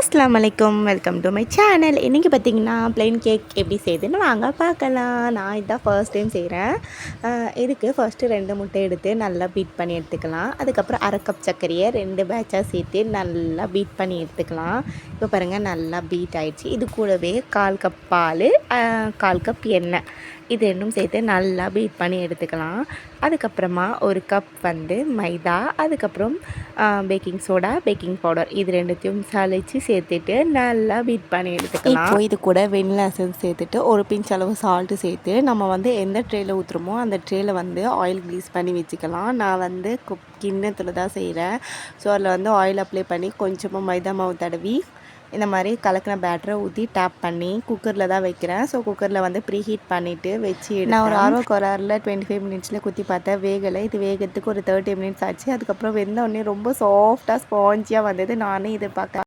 அஸ்ஸலாமு அலைக்கும், welcome to my channel. இன்றைக்கி பார்த்திங்கன்னா ப்ளைன் கேக் எப்படி செய்யுதுன்னு வாங்க பார்க்கலாம். நான் இதான் ஃபர்ஸ்ட் டைம் செய்கிறேன். இதுக்கு ஃபர்ஸ்ட்டு 2 முட்டை எடுத்து நல்லா பீட் பண்ணி எடுத்துக்கலாம். அதுக்கப்புறம் 1/2 கப் சர்க்கரையை 2 பேட்சாக சேர்த்து நல்லா பீட் பண்ணி எடுத்துக்கலாம். இப்போ பாருங்கள், நல்லா பீட் ஆகிடுச்சு. இது கூடவே 1/4 கப் பால், 1/4 கப் எண்ணெய், இது ரெண்டும் சேர்த்து நல்லா பீட் பண்ணி எடுத்துக்கலாம். அதுக்கப்புறமா 1 கப் மைதா, அதுக்கப்புறம் பேக்கிங் சோடா, பேக்கிங் பவுடர், இது ரெண்டுத்தையும் சலிச்சு சேர்த்துட்டு நல்லா பீட் பண்ணி எடுத்துக்கலாம். இப்போ இது கூட வெண்ணிலா எசன்ஸ் சேர்த்துட்டு ஒரு பிஞ்ச் அளவு சால்ட்டு சேர்த்து நம்ம எந்த ட்ரேயில் ஊற்றுறோமோ அந்த ட்ரேயில் ஆயில் க்ரீஸ் பண்ணி வச்சுக்கலாம். நான் கிண்ணத்தில் தான் செய்கிறேன். ஸோ அதில் ஆயில் அப்ளை பண்ணி கொஞ்சமாக மைதா மாவு தடவி இந்த மாதிரி கலக்கின பேட்டரை ஊற்றி டேப் பண்ணி குக்கரில் தான் வைக்கிறேன். ஸோ குக்கரில் ப்ரீ ஹீட் பண்ணிவிட்டு வச்சு நான் ஒரு ஆர்வ கோளாறில் 25 மினிட்ஸில் குத்தி பார்த்தேன், வேகலை. இது வேகிறதுக்கு ஒரு 30 மினிட்ஸ் ஆச்சு. அதுக்கப்புறம் வெந்தோடனே ரொம்ப சாஃப்டாக ஸ்பாஞ்சியாக வந்தது. நானே இதை பார்க்க